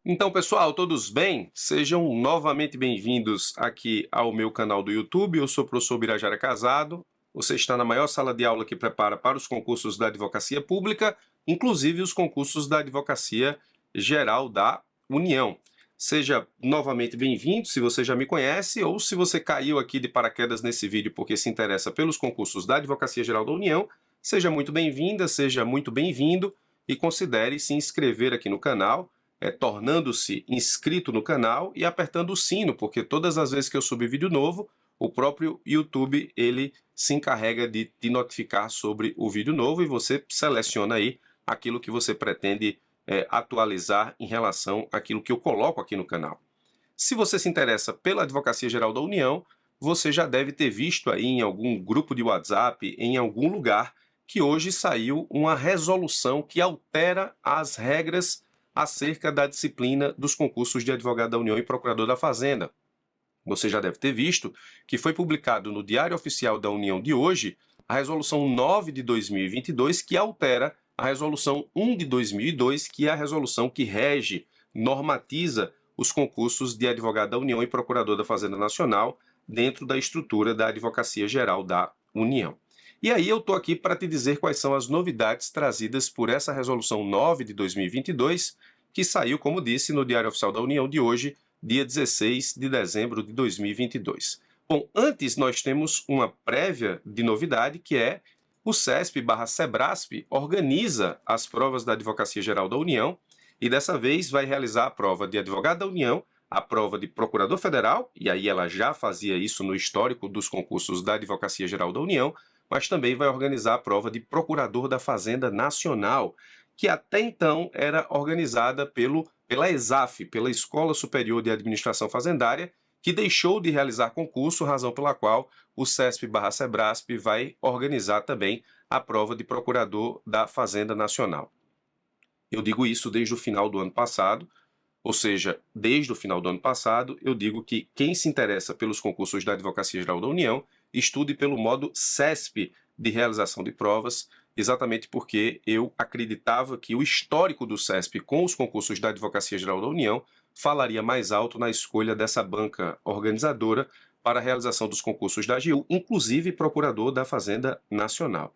Então, pessoal, todos bem? Sejam novamente bem-vindos aqui ao meu canal do YouTube. Eu sou o professor Birajara Casado. Você está na maior sala de aula que prepara para os concursos da Advocacia Pública, inclusive os concursos da Advocacia Geral da União. Seja novamente bem-vindo, se você já me conhece, ou se você caiu aqui de paraquedas nesse vídeo porque se interessa pelos concursos da Advocacia Geral da União, seja muito bem-vinda, seja muito bem-vindo e considere se inscrever aqui no canal, tornando-se inscrito no canal e apertando o sino, porque todas as vezes que eu subir vídeo novo, o próprio YouTube ele se encarrega de te notificar sobre o vídeo novo e você seleciona aí aquilo que você pretende atualizar em relação àquilo que eu coloco aqui no canal. Se você se interessa pela Advocacia Geral da União, você já deve ter visto aí em algum grupo de WhatsApp, em algum lugar, que hoje saiu uma resolução que altera as regras acerca da disciplina dos concursos de advogado da União e procurador da Fazenda. Você já deve ter visto que foi publicado no Diário Oficial da União de hoje a Resolução 9 de 2022, que altera a Resolução 1 de 2002, que é a resolução que rege, normatiza os concursos de advogado da União e procurador da Fazenda Nacional dentro da estrutura da Advocacia Geral da União. E aí eu estou aqui para te dizer quais são as novidades trazidas por essa Resolução 9 de 2022, que saiu, como disse, no Diário Oficial da União de hoje, dia 16 de dezembro de 2022. Bom, antes nós temos uma prévia de novidade, que é o CESP/SEBRASP organiza as provas da Advocacia Geral da União e dessa vez vai realizar a prova de advogado da União, a prova de procurador federal, e aí ela já fazia isso no histórico dos concursos da Advocacia Geral da União, mas também vai organizar a prova de procurador da Fazenda Nacional, que até então era organizada pela ESAF, pela Escola Superior de Administração Fazendária, que deixou de realizar concurso, razão pela qual o CESP/SEBRASP vai organizar também a prova de procurador da Fazenda Nacional. Eu digo isso desde o final do ano passado, ou seja, desde o final do ano passado, eu digo que quem se interessa pelos concursos da Advocacia Geral da União, estude pelo modo CESP de realização de provas, exatamente porque eu acreditava que o histórico do CESP com os concursos da Advocacia Geral da União falaria mais alto na escolha dessa banca organizadora para a realização dos concursos da AGU, inclusive procurador da Fazenda Nacional.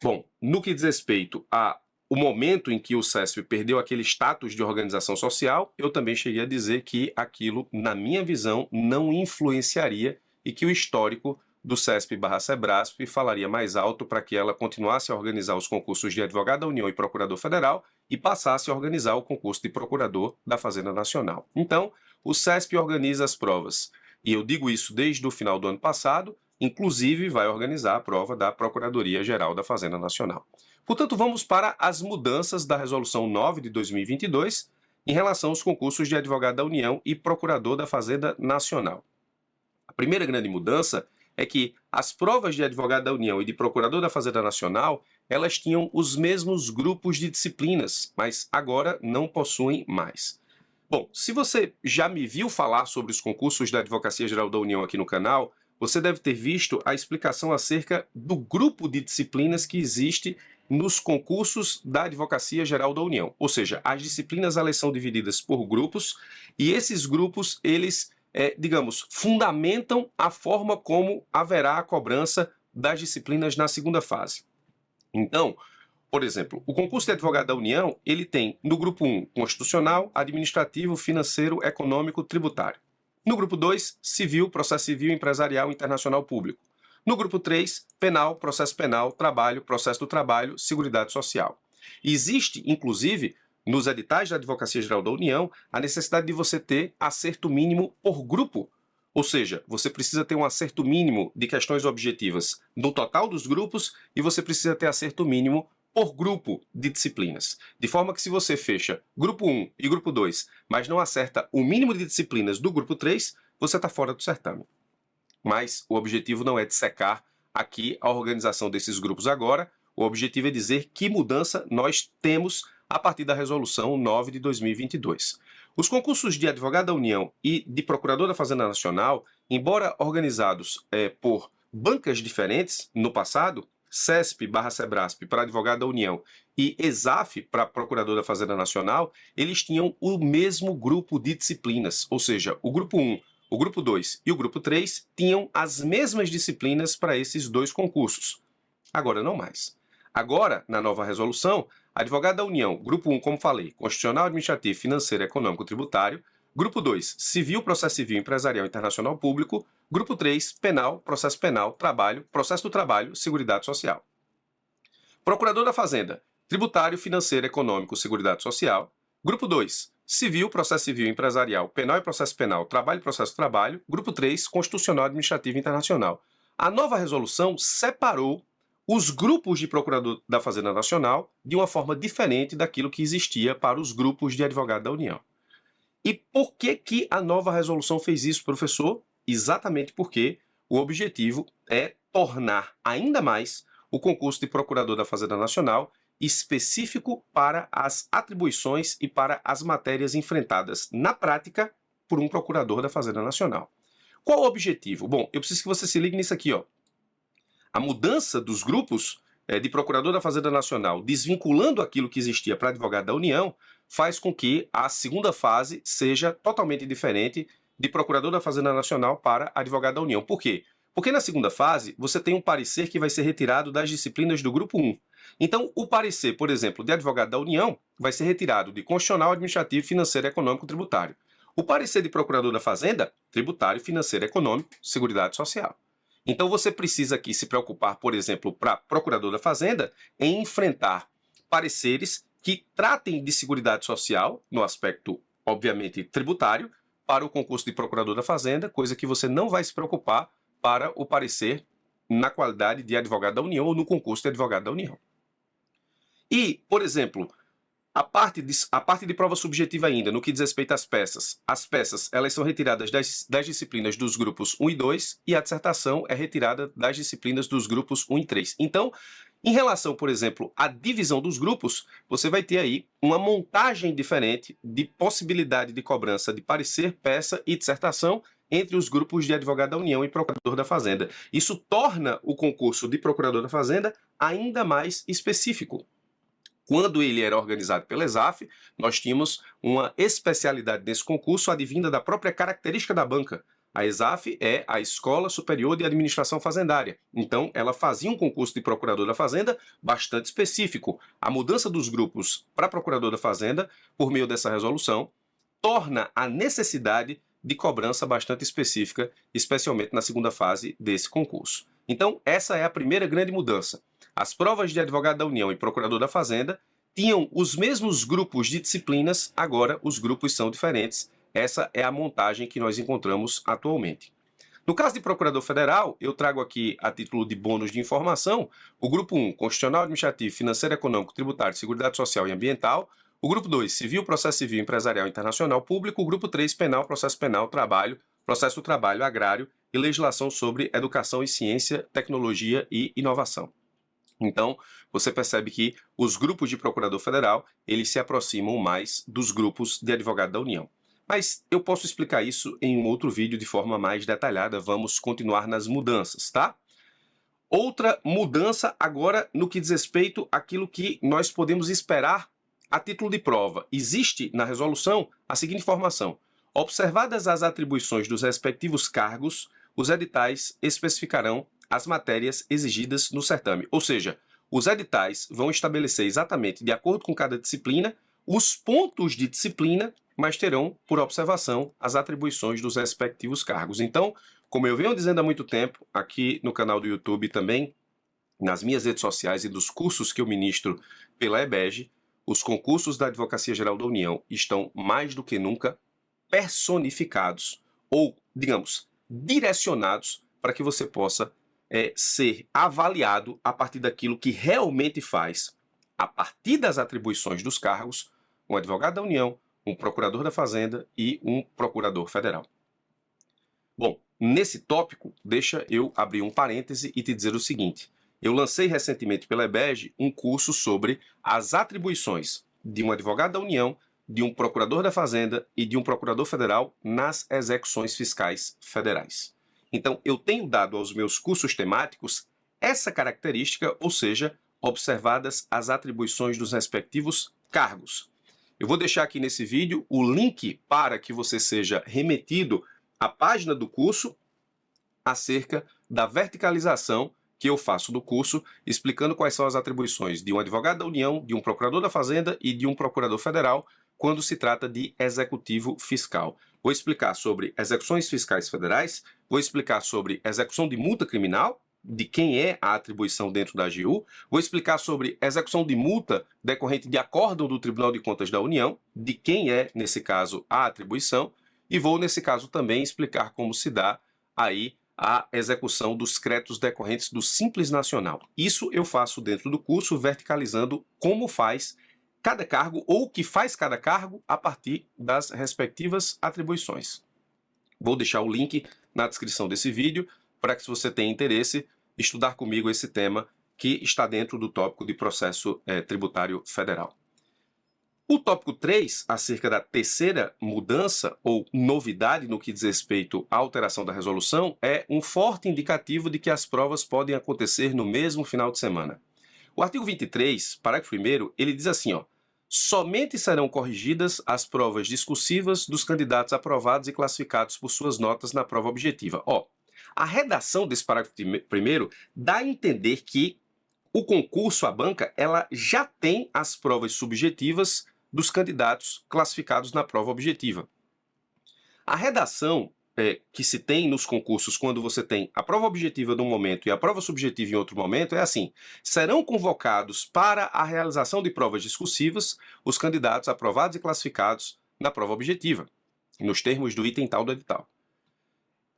Bom, no que diz respeito ao momento em que o CESP perdeu aquele status de organização social, eu também cheguei a dizer que aquilo, na minha visão, não influenciaria e que o histórico do CESP/SEBRASP falaria mais alto para que ela continuasse a organizar os concursos de advogado da União e procurador federal e passasse a organizar o concurso de procurador da Fazenda Nacional. Então, o CESP organiza as provas, e eu digo isso desde o final do ano passado, inclusive vai organizar a prova da Procuradoria Geral da Fazenda Nacional. Portanto, vamos para as mudanças da Resolução 9 de 2022 em relação aos concursos de advogado da União e procurador da Fazenda Nacional. A primeira grande mudança é que as provas de advogado da União e de procurador da Fazenda Nacional, elas tinham os mesmos grupos de disciplinas, mas agora não possuem mais. Bom, se você já me viu falar sobre os concursos da Advocacia Geral da União aqui no canal, você deve ter visto a explicação acerca do grupo de disciplinas que existe nos concursos da Advocacia Geral da União. Ou seja, as disciplinas elas são divididas por grupos e esses grupos, eles digamos, fundamentam a forma como haverá a cobrança das disciplinas na segunda fase. Então, por exemplo, o concurso de advogado da União, ele tem no grupo 1, constitucional, administrativo, financeiro, econômico, tributário. No grupo 2, civil, processo civil, empresarial, internacional, público. No grupo 3, penal, processo penal, trabalho, processo do trabalho, seguridade social. Existe, inclusive, nos editais da Advocacia Geral da União, a necessidade de você ter acerto mínimo por grupo. Ou seja, você precisa ter um acerto mínimo de questões objetivas no total dos grupos e você precisa ter acerto mínimo por grupo de disciplinas. De forma que se você fecha grupo 1 e grupo 2, mas não acerta o mínimo de disciplinas do grupo 3, você está fora do certame. Mas o objetivo não é dissecar aqui a organização desses grupos agora, o objetivo é dizer que mudança nós temos a partir da Resolução 9 de 2022. Os concursos de advogado da União e de procurador da Fazenda Nacional, embora organizados por bancas diferentes no passado, CESP/SEBRASP para advogado da União e ESAF, para Procurador da Fazenda Nacional, eles tinham o mesmo grupo de disciplinas, ou seja, o grupo 1, o grupo 2 e o grupo 3 tinham as mesmas disciplinas para esses dois concursos. Agora não mais. Agora, na nova resolução, advogado da União, grupo 1, como falei, constitucional, administrativo, financeiro, econômico, tributário, grupo 2, civil, processo civil, empresarial, internacional, público, grupo 3, penal, processo penal, trabalho, processo do trabalho, seguridade social. Procurador da Fazenda, tributário, financeiro, econômico, seguridade social. Grupo 2, civil, processo civil, empresarial, penal e processo penal, trabalho e processo do trabalho. Grupo 3, constitucional, administrativo e internacional. A nova resolução separou os grupos de procurador da Fazenda Nacional de uma forma diferente daquilo que existia para os grupos de advogado da União. E por que a nova resolução fez isso, professor? Exatamente porque o objetivo é tornar ainda mais o concurso de procurador da Fazenda Nacional específico para as atribuições e para as matérias enfrentadas na prática por um procurador da Fazenda Nacional. Qual o objetivo? Bom, eu preciso que você se ligue nisso aqui, ó. A mudança dos grupos de procurador da Fazenda Nacional, desvinculando aquilo que existia para advogado da União, faz com que a segunda fase seja totalmente diferente de procurador da Fazenda Nacional para advogado da União. Por quê? Porque na segunda fase, você tem um parecer que vai ser retirado das disciplinas do grupo 1. Então, o parecer, por exemplo, de advogado da União, vai ser retirado de constitucional, administrativo, financeiro, econômico, tributário. O parecer de procurador da Fazenda, tributário, financeiro, econômico, seguridade social. Então, você precisa aqui se preocupar, por exemplo, para procurador da Fazenda, em enfrentar pareceres que tratem de seguridade social, no aspecto, obviamente, tributário, para o concurso de procurador da Fazenda, coisa que você não vai se preocupar para o parecer na qualidade de advogado da União ou no concurso de advogado da União. E, por exemplo, a parte de prova subjetiva ainda, no que diz respeito às peças. As peças, elas são retiradas das disciplinas dos grupos 1 e 2 e a dissertação é retirada das disciplinas dos grupos 1 e 3. Então, em relação, por exemplo, à divisão dos grupos, você vai ter aí uma montagem diferente de possibilidade de cobrança de parecer, peça e dissertação entre os grupos de advogado da União e procurador da Fazenda. Isso torna o concurso de procurador da Fazenda ainda mais específico. Quando ele era organizado pela ESAF, nós tínhamos uma especialidade nesse concurso advinda da própria característica da banca. A ESAF é a Escola Superior de Administração Fazendária. Então, ela fazia um concurso de procurador da Fazenda bastante específico. A mudança dos grupos para procurador da Fazenda, por meio dessa resolução, torna a necessidade de cobrança bastante específica, especialmente na segunda fase desse concurso. Então, essa é a primeira grande mudança. As provas de advogado da União e procurador da Fazenda tinham os mesmos grupos de disciplinas, agora os grupos são diferentes. Essa é a montagem que nós encontramos atualmente. No caso de procurador federal, eu trago aqui, a título de bônus de informação, o grupo 1, constitucional, administrativo, financeiro, econômico, tributário, seguridade social e ambiental. O grupo 2, civil, processo civil, empresarial, internacional, público. O grupo 3, penal, processo penal, trabalho, processo do trabalho, agrário e legislação sobre educação e ciência, tecnologia e inovação. Então, você percebe que os grupos de procurador federal, eles se aproximam mais dos grupos de advogado da União. Mas eu posso explicar isso em um outro vídeo de forma mais detalhada. Vamos continuar nas mudanças, tá? Outra mudança agora no que diz respeito àquilo que nós podemos esperar a título de prova. Existe na resolução a seguinte informação: observadas as atribuições dos respectivos cargos, os editais especificarão as matérias exigidas no certame. Ou seja, os editais vão estabelecer exatamente, de acordo com cada disciplina, os pontos de disciplina, mas terão por observação as atribuições dos respectivos cargos. Então, como eu venho dizendo há muito tempo, aqui no canal do YouTube também, nas minhas redes sociais e dos cursos que eu ministro pela EBEG, os concursos da Advocacia Geral da União estão mais do que nunca personificados ou, digamos, direcionados para que você possa ser avaliado a partir daquilo que realmente faz, a partir das atribuições dos cargos, um advogado da União, um procurador da Fazenda e um procurador federal. Bom, nesse tópico, deixa eu abrir um parêntese e te dizer o seguinte: eu lancei recentemente pela EBEG um curso sobre as atribuições de um advogado da União, de um procurador da Fazenda e de um procurador federal nas execuções fiscais federais. Então, eu tenho dado aos meus cursos temáticos essa característica, ou seja, observadas as atribuições dos respectivos cargos. Eu vou deixar aqui nesse vídeo o link para que você seja remetido à página do curso acerca da verticalização que eu faço do curso, explicando quais são as atribuições de um advogado da União, de um procurador da Fazenda e de um procurador federal quando se trata de executivo fiscal. Vou explicar sobre execuções fiscais federais, vou explicar sobre execução de multa criminal, de quem é a atribuição dentro da AGU, vou explicar sobre execução de multa decorrente de acórdão do Tribunal de Contas da União, de quem é, nesse caso, a atribuição, e vou, nesse caso, também explicar como se dá aí a execução dos créditos decorrentes do Simples Nacional. Isso eu faço dentro do curso, verticalizando como faz cada cargo ou o que faz cada cargo a partir das respectivas atribuições. Vou deixar o link na descrição desse vídeo para que, se você tem interesse, estudar comigo esse tema que está dentro do tópico de processo tributário federal. O tópico 3, acerca da terceira mudança ou novidade no que diz respeito à alteração da resolução, é um forte indicativo de que as provas podem acontecer no mesmo final de semana. O artigo 23, parágrafo 1º, ele diz assim, somente serão corrigidas as provas discursivas dos candidatos aprovados e classificados por suas notas na prova objetiva. A redação desse parágrafo 1º dá a entender que o concurso, a banca, ela já tem as provas subjetivas dos candidatos classificados na prova objetiva. A redação que se tem nos concursos quando você tem a prova objetiva num momento e a prova subjetiva em outro momento é assim: serão convocados para a realização de provas discursivas os candidatos aprovados e classificados na prova objetiva, nos termos do item tal do edital.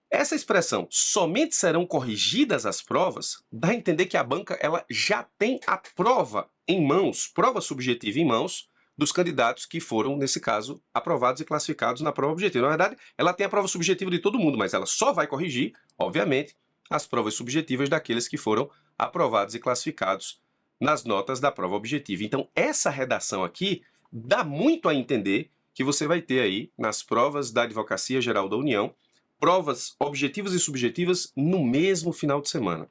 Essa expressão, somente serão corrigidas as provas, dá a entender que a banca ela já tem a prova em mãos, prova subjetiva em mãos, dos candidatos que foram, nesse caso, aprovados e classificados na prova objetiva. Na verdade, ela tem a prova subjetiva de todo mundo, mas ela só vai corrigir, obviamente, as provas subjetivas daqueles que foram aprovados e classificados nas notas da prova objetiva. Então, essa redação aqui dá muito a entender que você vai ter aí, nas provas da Advocacia Geral da União, provas objetivas e subjetivas no mesmo final de semana.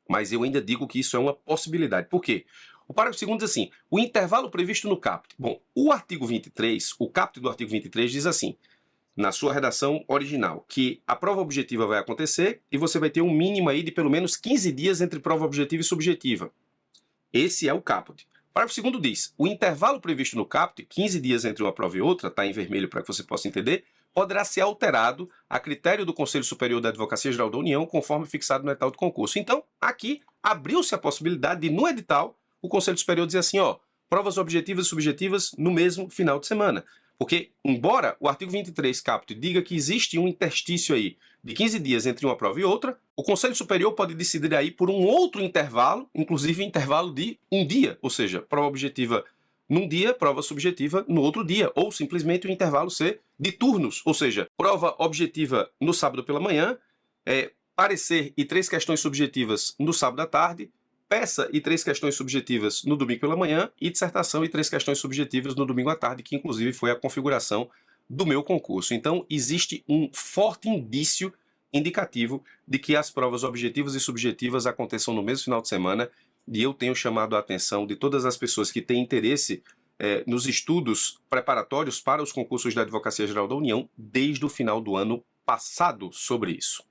Mas eu ainda digo que isso é uma possibilidade. Por quê? O parágrafo 2º diz assim: o intervalo previsto no caput. Bom, o artigo 23, o caput do artigo 23 diz assim, na sua redação original, que a prova objetiva vai acontecer e você vai ter um mínimo aí de pelo menos 15 dias entre prova objetiva e subjetiva. Esse é o caput. O parágrafo 2º diz: o intervalo previsto no caput, 15 dias entre uma prova e outra, está em vermelho para que você possa entender, poderá ser alterado a critério do Conselho Superior da Advocacia Geral da União, conforme fixado no edital do concurso. Então, aqui, abriu-se a possibilidade de, no edital, o Conselho Superior dizer assim, provas objetivas e subjetivas no mesmo final de semana. Porque, embora o artigo 23 caput diga que existe um interstício aí de 15 dias entre uma prova e outra, o Conselho Superior pode decidir aí por um outro intervalo, inclusive intervalo de um dia, ou seja, prova objetiva num dia, prova subjetiva no outro dia, ou simplesmente o intervalo ser de turnos, ou seja, prova objetiva no sábado pela manhã, parecer e 3 questões subjetivas no sábado à tarde, peça e 3 questões subjetivas no domingo pela manhã e dissertação e 3 questões subjetivas no domingo à tarde, que inclusive foi a configuração do meu concurso. Então, existe um forte indício indicativo de que as provas objetivas e subjetivas aconteçam no mesmo final de semana, e eu tenho chamado a atenção de todas as pessoas que têm interesse nos estudos preparatórios para os concursos da Advocacia Geral da União desde o final do ano passado sobre isso.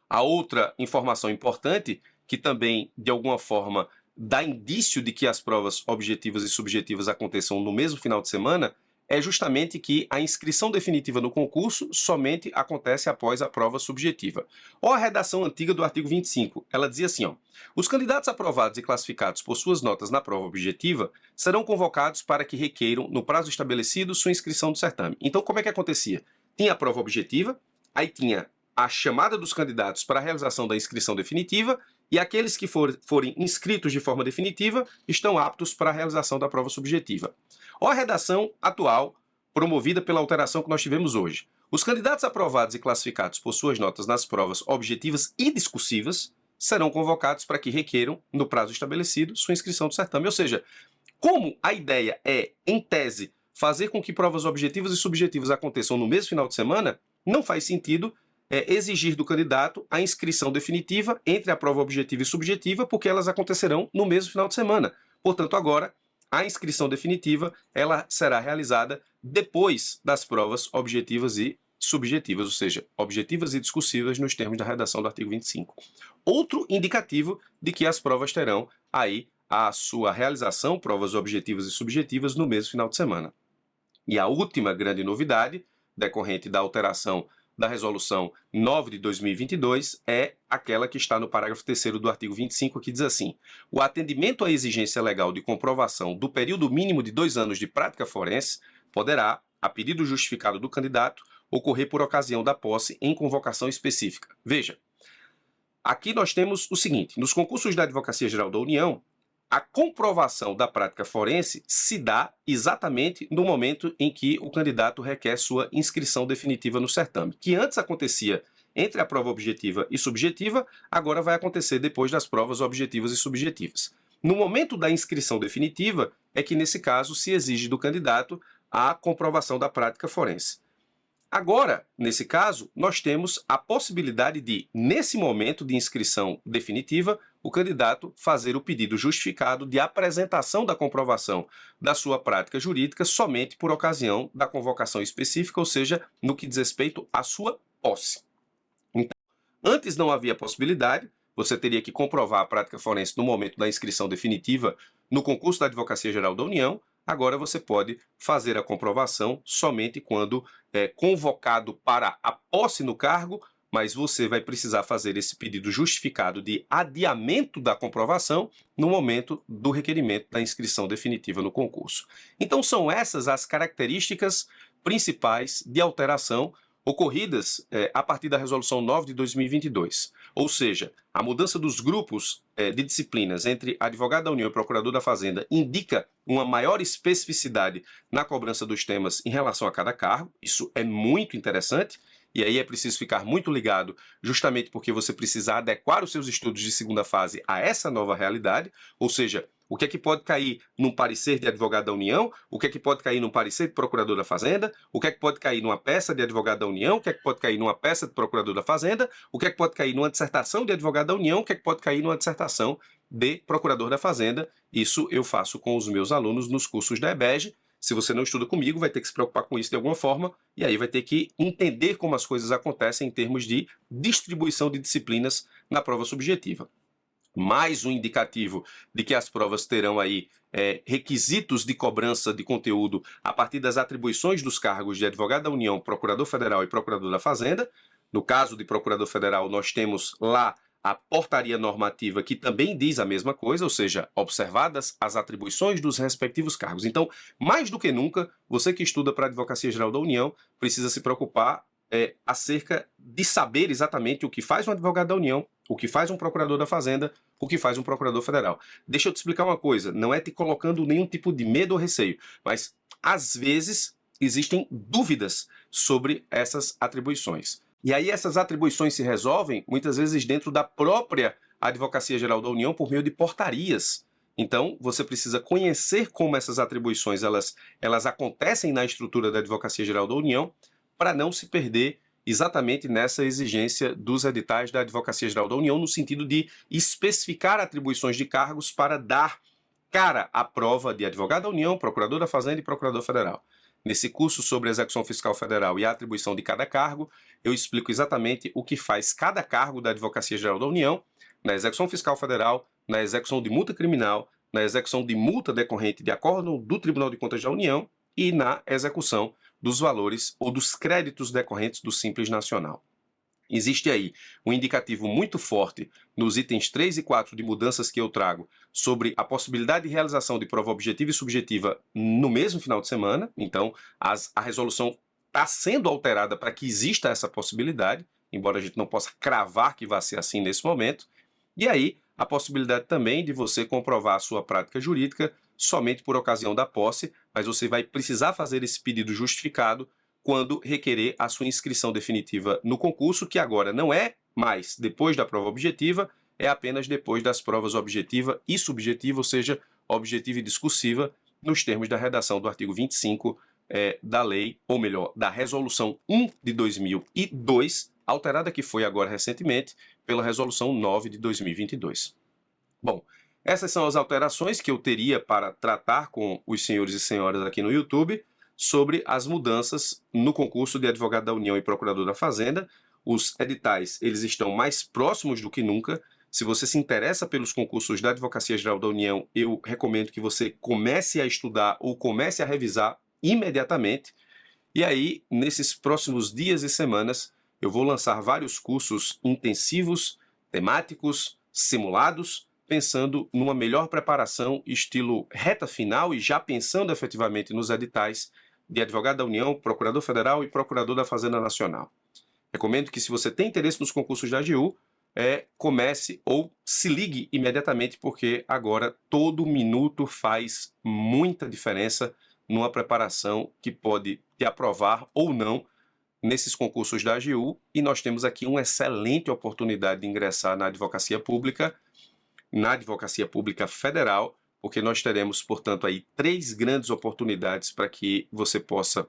A outra informação importante, que também, de alguma forma, dá indício de que as provas objetivas e subjetivas aconteçam no mesmo final de semana, é justamente que a inscrição definitiva no concurso somente acontece após a prova subjetiva. Ou a redação antiga do artigo 25, ela dizia assim, os candidatos aprovados e classificados por suas notas na prova objetiva serão convocados para que requeiram, no prazo estabelecido, sua inscrição do certame. Então, como é que acontecia? Tinha a prova objetiva, aí tinha a chamada dos candidatos para a realização da inscrição definitiva, e aqueles que forem inscritos de forma definitiva estão aptos para a realização da prova subjetiva. Ou a redação atual, promovida pela alteração que nós tivemos hoje. Os candidatos aprovados e classificados por suas notas nas provas objetivas e discursivas serão convocados para que requeiram, no prazo estabelecido, sua inscrição do certame. Ou seja, como a ideia é, em tese, fazer com que provas objetivas e subjetivas aconteçam no mesmo final de semana, não faz sentido exigir do candidato a inscrição definitiva entre a prova objetiva e subjetiva, porque elas acontecerão no mesmo final de semana. Portanto, agora, a inscrição definitiva ela será realizada depois das provas objetivas e subjetivas, ou seja, objetivas e discursivas nos termos da redação do artigo 25. Outro indicativo de que as provas terão aí a sua realização, provas objetivas e subjetivas, no mesmo final de semana. E a última grande novidade, decorrente da alteração da Resolução 9 de 2022, é aquela que está no parágrafo 3º do artigo 25, que diz assim: o atendimento à exigência legal de comprovação do período mínimo de 2 anos de prática forense poderá, a pedido justificado do candidato, ocorrer por ocasião da posse em convocação específica. Veja, aqui nós temos o seguinte: nos concursos da Advocacia Geral da União, a comprovação da prática forense se dá exatamente no momento em que o candidato requer sua inscrição definitiva no certame, que antes acontecia entre a prova objetiva e subjetiva, agora vai acontecer depois das provas objetivas e subjetivas. No momento da inscrição definitiva é que, nesse caso, se exige do candidato a comprovação da prática forense. Agora, nesse caso, nós temos a possibilidade de, nesse momento de inscrição definitiva, o candidato fazer o pedido justificado de apresentação da comprovação da sua prática jurídica somente por ocasião da convocação específica, ou seja, no que diz respeito à sua posse. Então, antes não havia possibilidade, você teria que comprovar a prática forense no momento da inscrição definitiva no concurso da Advocacia Geral da União. Agora você pode fazer a comprovação somente quando é convocado para a posse no cargo, mas você vai precisar fazer esse pedido justificado de adiamento da comprovação no momento do requerimento da inscrição definitiva no concurso. Então são essas as características principais de alteração ocorridas a partir da Resolução 9 de 2022. Ou seja, a mudança dos grupos de disciplinas entre advogado da União e procurador da Fazenda indica uma maior especificidade na cobrança dos temas em relação a cada cargo. Isso é muito interessante. E aí é preciso ficar muito ligado, justamente porque você precisa adequar os seus estudos de segunda fase a essa nova realidade, ou seja, o que é que pode cair num parecer de advogado da União, o que é que pode cair num parecer de procurador da Fazenda, o que é que pode cair numa peça de advogado da União, o que é que pode cair numa peça de procurador da Fazenda, o que é que pode cair numa dissertação de advogado da União, o que é que pode cair numa dissertação de procurador da Fazenda. Isso eu faço com os meus alunos nos cursos da EBEG. Se você não estuda comigo, vai ter que se preocupar com isso de alguma forma, e aí vai ter que entender como as coisas acontecem em termos de distribuição de disciplinas na prova subjetiva. Mais um indicativo de que as provas terão aí requisitos de cobrança de conteúdo a partir das atribuições dos cargos de advogado da União, procurador federal e procurador da Fazenda. No caso de procurador federal, nós temos lá a portaria normativa que também diz a mesma coisa, ou seja, observadas as atribuições dos respectivos cargos. Então, mais do que nunca, você que estuda para a Advocacia Geral da União precisa se preocupar acerca de saber exatamente o que faz um advogado da União, o que faz um procurador da Fazenda, o que faz um procurador federal. Deixa eu te explicar uma coisa, não é te colocando nenhum tipo de medo ou receio, mas às vezes existem dúvidas sobre essas atribuições. E aí essas atribuições se resolvem, muitas vezes, dentro da própria Advocacia Geral da União por meio de portarias. Então, você precisa conhecer como essas atribuições elas acontecem na estrutura da Advocacia Geral da União para não se perder exatamente nessa exigência dos editais da Advocacia Geral da União, no sentido de especificar atribuições de cargos para dar cara à prova de advogado da União, procurador da Fazenda e procurador federal. Nesse curso sobre execução fiscal federal e a atribuição de cada cargo, eu explico exatamente o que faz cada cargo da Advocacia Geral da União na execução fiscal federal, na execução de multa criminal, na execução de multa decorrente de acórdão do Tribunal de Contas da União e na execução dos valores ou dos créditos decorrentes do Simples Nacional. Existe aí um indicativo muito forte nos itens 3 e 4 de mudanças que eu trago sobre a possibilidade de realização de prova objetiva e subjetiva no mesmo final de semana. Então, a resolução está sendo alterada para que exista essa possibilidade, embora a gente não possa cravar que vai ser assim nesse momento. E aí, a possibilidade também de você comprovar a sua prática jurídica somente por ocasião da posse, mas você vai precisar fazer esse pedido justificado quando requerer a sua inscrição definitiva no concurso, que agora não é mais depois da prova objetiva, é apenas depois das provas objetiva e subjetiva, ou seja, objetiva e discursiva, nos termos da redação do artigo 25 da lei, ou melhor, da Resolução 1 de 2002, alterada que foi agora recentemente pela Resolução 9 de 2022. Bom, essas são as alterações que eu teria para tratar com os senhores e senhoras aqui no YouTube sobre as mudanças no concurso de advogado da União e procurador da Fazenda. Os editais, eles estão mais próximos do que nunca. Se você se interessa pelos concursos da Advocacia Geral da União, eu recomendo que você comece a estudar ou comece a revisar imediatamente. E aí, nesses próximos dias e semanas, eu vou lançar vários cursos intensivos, temáticos, simulados, pensando numa melhor preparação, estilo reta final e já pensando efetivamente nos editais de advogado da União, procurador federal e procurador da Fazenda Nacional. Recomendo que, se você tem interesse nos concursos da AGU, comece ou se ligue imediatamente, porque agora todo minuto faz muita diferença numa preparação que pode te aprovar ou não nesses concursos da AGU, e nós temos aqui uma excelente oportunidade de ingressar na advocacia pública federal, porque nós teremos, portanto, aí 3 grandes oportunidades para que você possa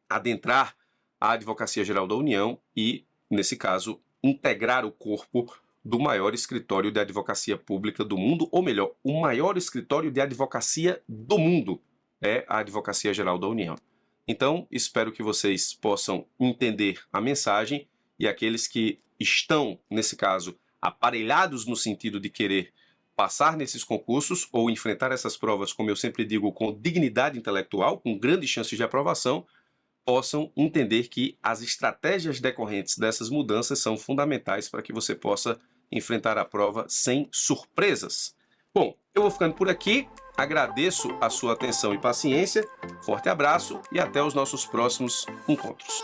adentrar a Advocacia Geral da União e, nesse caso, integrar o corpo do maior escritório de advocacia pública do mundo, ou melhor, o maior escritório de advocacia do mundo é a Advocacia Geral da União. Então, espero que vocês possam entender a mensagem, e aqueles que estão, nesse caso, aparelhados no sentido de querer passar nesses concursos ou enfrentar essas provas, como eu sempre digo, com dignidade intelectual, com grandes chances de aprovação, possam entender que as estratégias decorrentes dessas mudanças são fundamentais para que você possa enfrentar a prova sem surpresas. Bom, eu vou ficando por aqui, agradeço a sua atenção e paciência, forte abraço e até os nossos próximos encontros.